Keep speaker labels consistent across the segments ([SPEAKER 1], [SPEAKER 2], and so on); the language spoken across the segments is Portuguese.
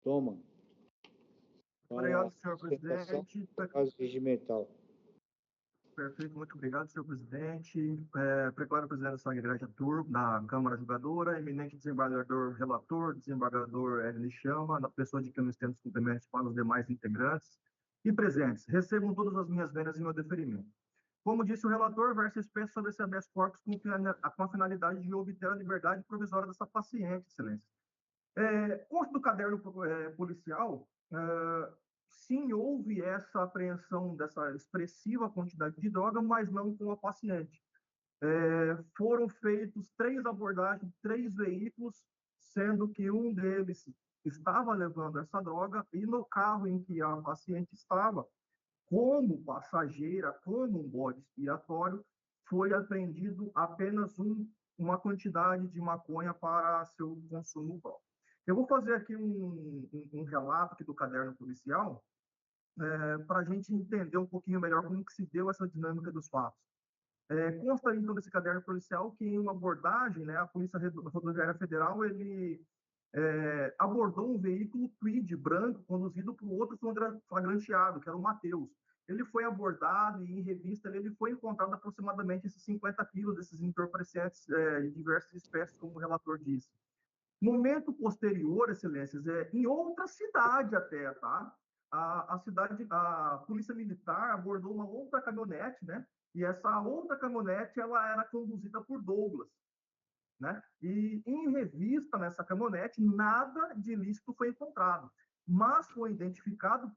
[SPEAKER 1] Toma.
[SPEAKER 2] Obrigado, senhor presidente.
[SPEAKER 1] Caso regimental.
[SPEAKER 2] Perfeito, muito obrigado, senhor presidente. Preparo o presidente da sua igreja turma, da Câmara Julgadora, eminente desembargador relator, desembargador Hélio Chama, na pessoa de quem eu estendo os cumprimentos para os demais integrantes e presentes. Recebam todas as minhas vendas em meu deferimento. Como disse o relator, verso expresso sobre esse habeas corpus com a finalidade de obter a liberdade provisória dessa paciente, excelência. Consta do caderno policial, sim, houve essa apreensão dessa expressiva quantidade de droga, mas não com a paciente. Foram feitos 3 abordagens, 3 veículos, sendo que um deles estava levando essa droga e no carro em que a paciente estava, como passageira, como um bode expiatório, foi apreendido apenas uma quantidade de maconha para seu consumo próprio. Eu vou fazer aqui um relato aqui do caderno policial, para a gente entender um pouquinho melhor como que se deu essa dinâmica dos fatos. Consta, então, desse caderno policial que em uma abordagem, né, a Polícia Rodoviária Federal, ele abordou um veículo Kwid branco conduzido por outro flagranteado, que era o Matheus. Ele foi abordado e, em revista, ele foi encontrado aproximadamente esses 50 quilos desses entorpecentes de diversas espécies, como o relator disse. Momento posterior, excelências, em outra cidade até, tá? A Polícia Militar abordou uma outra caminhonete, né? E essa outra caminhonete, ela era conduzida por Douglas, né? E em revista nessa caminhonete, nada de ilícito foi encontrado, mas foi identificado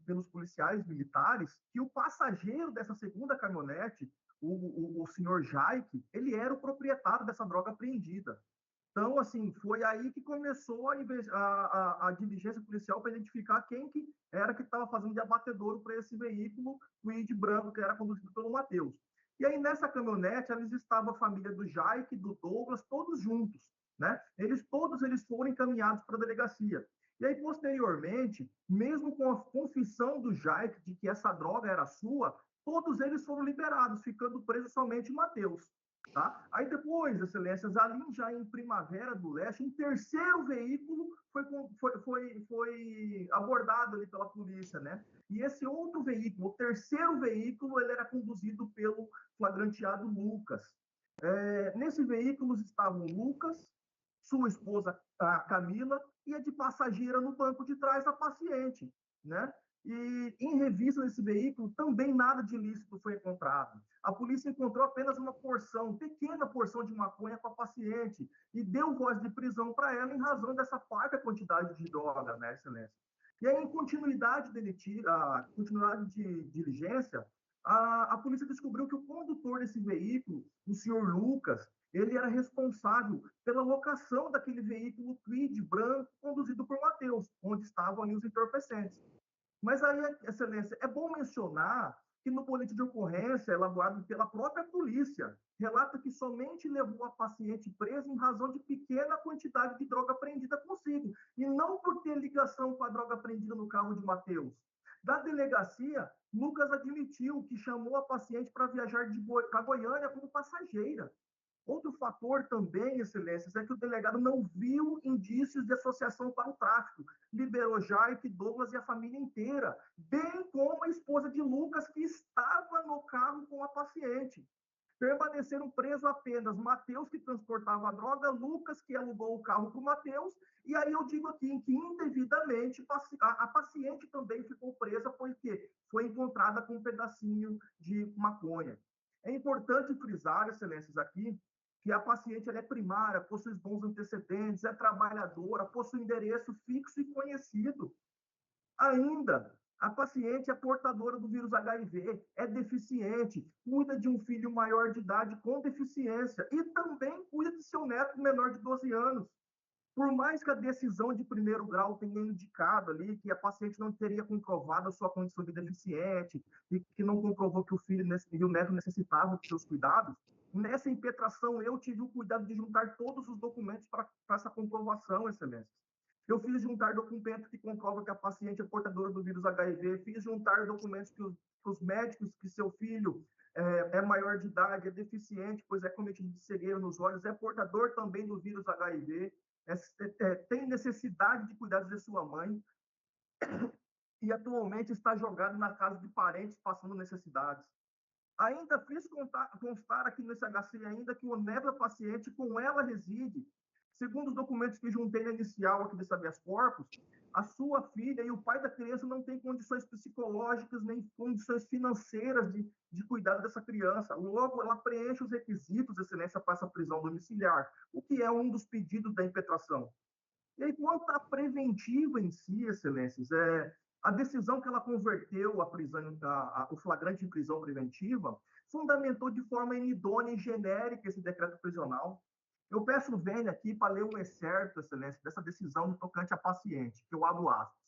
[SPEAKER 2] pelos policiais militares que o passageiro dessa segunda caminhonete, o senhor Jaique, ele era o proprietário dessa droga apreendida. Então, assim, foi aí que começou a diligência policial para identificar quem que era que estava fazendo de abatedouro para esse veículo Kwid branco que era conduzido pelo Matheus. E aí, nessa caminhonete, eles estavam a família do Jaique, do Douglas, todos juntos, né? Todos eles foram encaminhados para a delegacia. E aí, posteriormente, mesmo com a confissão do Jaique de que essa droga era sua, todos eles foram liberados, ficando preso somente o Matheus. Tá? Aí depois, excelências, ali já em Primavera do Leste, um terceiro veículo foi abordado ali pela polícia, né? E esse outro veículo, o terceiro veículo, ele era conduzido pelo flagranteado Lucas. Nesse veículo estavam Lucas, sua esposa a Camila e a de passageira no banco de trás a paciente, né? E em revista desse veículo também nada de ilícito foi encontrado. A polícia encontrou apenas uma pequena porção de maconha com a paciente e deu voz de prisão para ela em razão dessa farta quantidade de droga, né, excelência? E aí, em continuidade de diligência, a polícia descobriu que o condutor desse veículo, o senhor Lucas, ele era responsável pela locação daquele veículo Kwid branco conduzido por Matheus, onde estavam ali os entorpecentes. Mas aí, excelência, é bom mencionar que no boletim de ocorrência elaborado pela própria polícia, relata que somente levou a paciente presa em razão de pequena quantidade de droga apreendida consigo, e não por ter ligação com a droga apreendida no carro de Matheus. Da delegacia, Lucas admitiu que chamou a paciente para viajar para Goiânia como passageira. Outro fator também, excelências, é que o delegado não viu indícios de associação para o tráfico. Liberou Jaique, Douglas e a família inteira, bem como a esposa de Lucas, que estava no carro com a paciente. Permaneceram presos apenas Matheus, que transportava a droga, Lucas, que alugou o carro para o Matheus, e aí eu digo aqui que indevidamente a paciente também ficou presa, porque foi encontrada com um pedacinho de maconha. É importante frisar, excelências, aqui, que a paciente ela é primária, possui bons antecedentes, é trabalhadora, possui endereço fixo e conhecido. Ainda, a paciente é portadora do vírus HIV, é deficiente, cuida de um filho maior de idade com deficiência e também cuida de seu neto menor de 12 anos. Por mais que a decisão de primeiro grau tenha indicado ali que a paciente não teria comprovado a sua condição de deficiente e que não comprovou que o filho e o neto necessitavam dos seus cuidados, nessa impetração eu tive o cuidado de juntar todos os documentos para essa comprovação, excelências. Eu fiz juntar documento que comprova que a paciente é portadora do vírus HIV, fiz juntar documentos que os médicos, que seu filho é maior de idade, é deficiente, pois é cometido de cegueira nos olhos, é portador também do vírus HIV. tem necessidade de cuidados de sua mãe e atualmente está jogado na casa de parentes passando necessidades. Ainda fiz constar aqui nesse HC ainda que o Nebra paciente com ela reside. Segundo os documentos que juntei na inicial aqui desse habeas corpus, a sua filha e o pai da criança não têm condições psicológicas nem condições financeiras de cuidar dessa criança. Logo, ela preenche os requisitos, excelência, para essa prisão domiciliar, o que é um dos pedidos da impetração. E aí, quanto à preventiva em si, excelências, a decisão que ela converteu o flagrante em prisão preventiva fundamentou de forma inidônea e genérica esse decreto prisional. Eu peço vênia aqui para ler um excerto, excelência, dessa decisão no tocante a paciente, que eu abro aspas.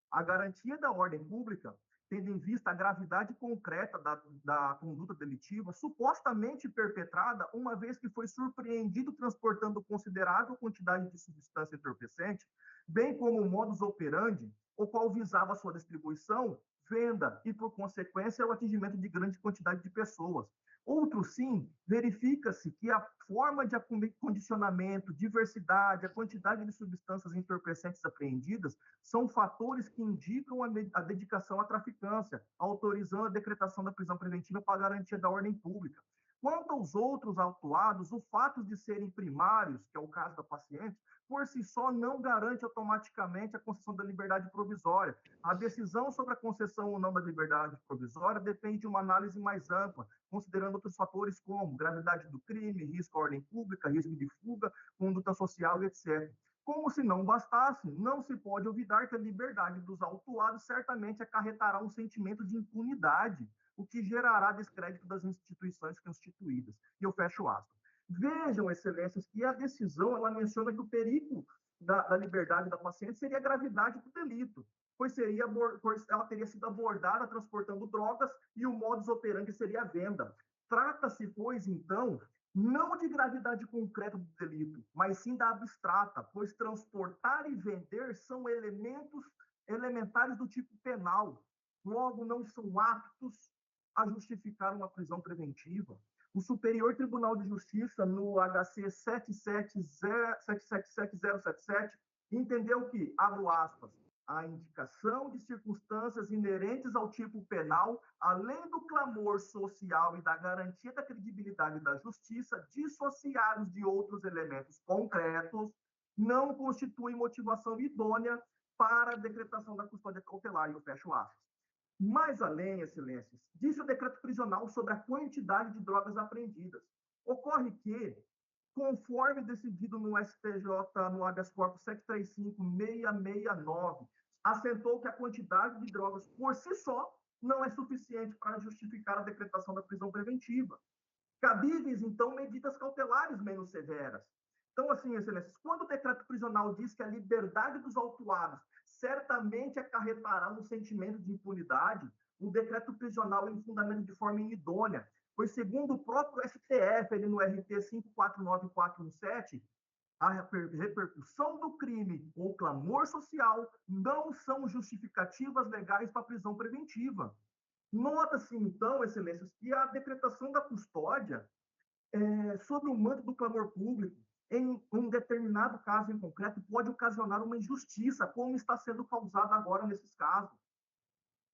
[SPEAKER 2] A garantia da ordem pública, tendo em vista a gravidade concreta da conduta delitiva, supostamente perpetrada, uma vez que foi surpreendido transportando considerável quantidade de substância entorpecente, bem como o modus operandi, o qual visava a sua distribuição, venda e, por consequência, o atingimento de grande quantidade de pessoas. Outro sim, verifica-se que a forma de acondicionamento, diversidade, a quantidade de substâncias entorpecentes apreendidas são fatores que indicam a dedicação à traficância, autorizando a decretação da prisão preventiva para a garantia da ordem pública. Quanto aos outros autuados, o fato de serem primários, que é o caso da paciente, por si só não garante automaticamente a concessão da liberdade provisória. A decisão sobre a concessão ou não da liberdade provisória depende de uma análise mais ampla, considerando outros fatores como gravidade do crime, risco à ordem pública, risco de fuga, conduta social, etc. Como se não bastasse, não se pode olvidar que a liberdade dos autuados certamente acarretará um sentimento de impunidade, o que gerará descrédito das instituições constituídas. E eu fecho aspas. Vejam, excelências, que a decisão ela menciona que o perigo da liberdade da paciente seria a gravidade do delito, pois ela teria sido abordada transportando drogas e o modus operandi seria a venda. Trata-se, pois, então, não de gravidade concreta do delito, mas sim da abstrata, pois transportar e vender são elementos elementares do tipo penal, logo não são aptos a justificar uma prisão preventiva. O Superior Tribunal de Justiça, no HC 777077, entendeu que, abro aspas, a indicação de circunstâncias inerentes ao tipo penal, além do clamor social e da garantia da credibilidade da justiça, dissociados de outros elementos concretos, não constituem motivação idônea para a decretação da custódia cautelar, e eu fecho aspas. Mais além, excelências, disse o decreto prisional sobre a quantidade de drogas apreendidas. Ocorre que, conforme decidido no STJ, no habeas corpus 735-669, assentou que a quantidade de drogas por si só não é suficiente para justificar a decretação da prisão preventiva. Cabíveis, então, medidas cautelares menos severas. Então, assim, excelências, quando o decreto prisional diz que a liberdade dos autuados certamente acarretará um sentimento de impunidade, o decreto prisional é fundamento de forma inidônea, pois, segundo o próprio STF, ele no RT 549417, a repercussão do crime ou clamor social não são justificativas legais para a prisão preventiva. Nota-se, então, excelências, que a decretação da custódia sobre o manto do clamor público, em um determinado caso em concreto, pode ocasionar uma injustiça, como está sendo causada agora nesses casos.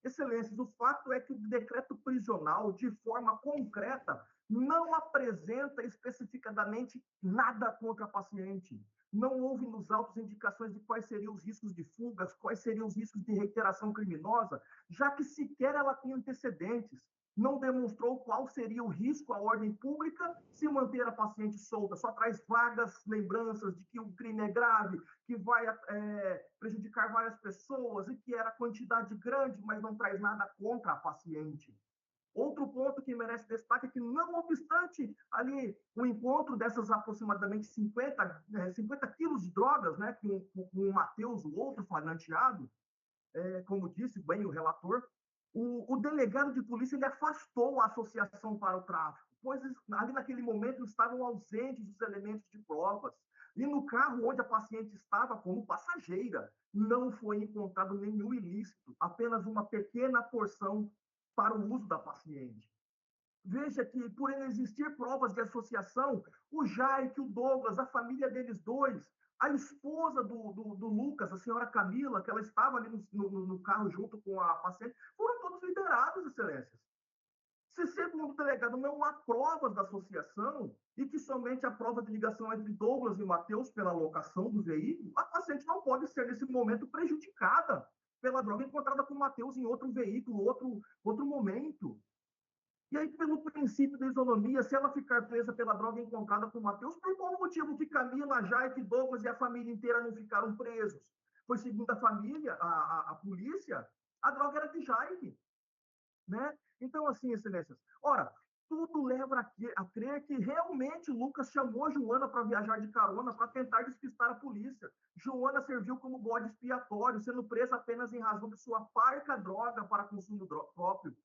[SPEAKER 2] Excelências, o fato é que o decreto prisional, de forma concreta, não apresenta especificadamente nada contra a paciente. Não houve nos autos indicações de quais seriam os riscos de fugas, quais seriam os riscos de reiteração criminosa, já que sequer ela tem antecedentes. Não demonstrou qual seria o risco à ordem pública se manter a paciente solta. Só traz vagas lembranças de que o crime é grave, que vai prejudicar várias pessoas e que era quantidade grande, mas não traz nada contra a paciente. Outro ponto que merece destaque é que, não obstante ali o encontro dessas aproximadamente 50 quilos de drogas, né, com o Matheus, o outro flagranteado, como disse bem o relator, o delegado de polícia ele afastou a associação para o tráfico, pois ali naquele momento estavam ausentes os elementos de provas. E no carro onde a paciente estava como passageira, não foi encontrado nenhum ilícito, apenas uma pequena porção para o uso da paciente. Veja que, por existir provas de associação, o Jaique, o Douglas, a família deles dois, A esposa do Lucas, a senhora Camila, que ela estava ali no carro junto com a paciente, foram todos liberados, excelências. Se, segundo o delegado, não há provas da associação e que somente a prova de ligação entre Douglas e Matheus pela locação do veículo, a paciente não pode ser, nesse momento, prejudicada pela droga encontrada com Matheus em outro veículo, outro momento. E aí, pelo princípio da isonomia, se ela ficar presa pela droga encontrada com Matheus, por qual motivo que Camila, Jaique, Douglas e a família inteira não ficaram presos? Pois, segundo a família, a polícia, a droga era de Jaique, né? Então, assim, excelências, ora, tudo leva a crer que realmente Lucas chamou Joana para viajar de carona para tentar despistar a polícia. Joana serviu como bode expiatório, sendo presa apenas em razão de sua parca droga para consumo próprio.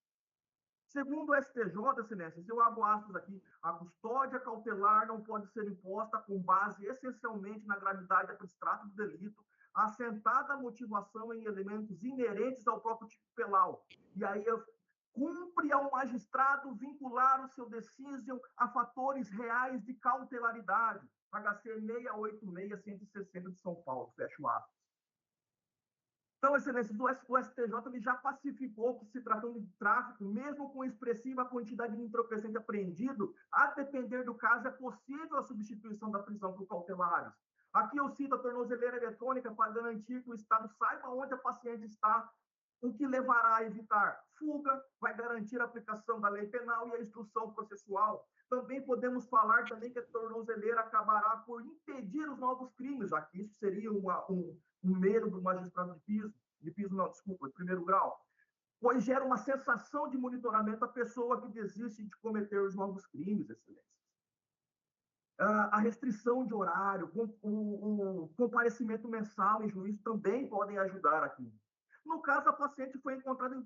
[SPEAKER 2] Segundo o STJ, excelências, eu abro aspas aqui, a custódia cautelar não pode ser imposta com base essencialmente na gravidade abstrata do delito, assentada a motivação em elementos inerentes ao próprio tipo penal. E aí cumpre ao magistrado vincular o seu decisão a fatores reais de cautelaridade. HC 686-160 de São Paulo, fecho aspas. Então, excelência, o STJ ele já pacificou que, se tratando de tráfico, mesmo com expressiva quantidade de entorpecente apreendido, a depender do caso, é possível a substituição da prisão por cautelares. Aqui eu cito a tornozeleira eletrônica para garantir que o Estado saiba onde a paciente está, o que levará a evitar fuga, vai garantir a aplicação da lei penal e a instrução processual. Também podemos falar também que a tornozeleira acabará por impedir os novos crimes, já que isso seria um medo do magistrado de piso não, desculpa, de primeiro grau, pois gera uma sensação de monitoramento à pessoa que desiste de cometer os novos crimes, excelência. A restrição de horário, o comparecimento mensal em juízo também podem ajudar aqui. No caso, a paciente foi encontrada em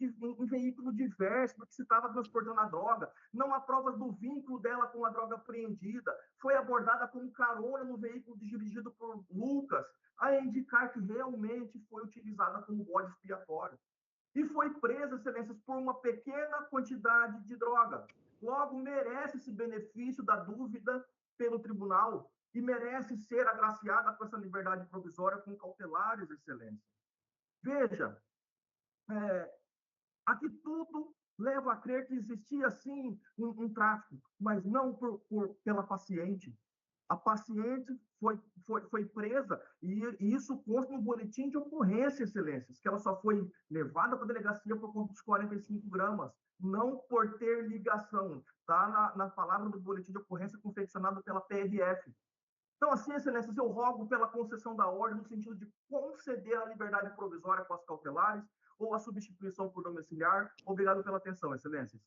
[SPEAKER 2] veículo diverso, porque se estava transportando a droga. Não há provas do vínculo dela com a droga apreendida. Foi abordada como carona no veículo dirigido por Lucas, a indicar que realmente foi utilizada como bode expiatório. E foi presa, excelências, por uma pequena quantidade de droga. Logo, merece esse benefício da dúvida pelo tribunal e merece ser agraciada com essa liberdade provisória com cautelares, excelência. Veja, aqui tudo leva a crer que existia, sim, um tráfico, mas não pela paciente. A paciente foi presa e isso consta no boletim de ocorrência, excelências, que ela só foi levada para a delegacia por conta dos 45 gramas, não por ter ligação. Está na palavra do boletim de ocorrência confeccionado pela PRF. Então, assim, excelências, eu rogo pela concessão da ordem no sentido de conceder a liberdade provisória com as cautelares ou a substituição por domiciliar. Obrigado pela atenção, excelências.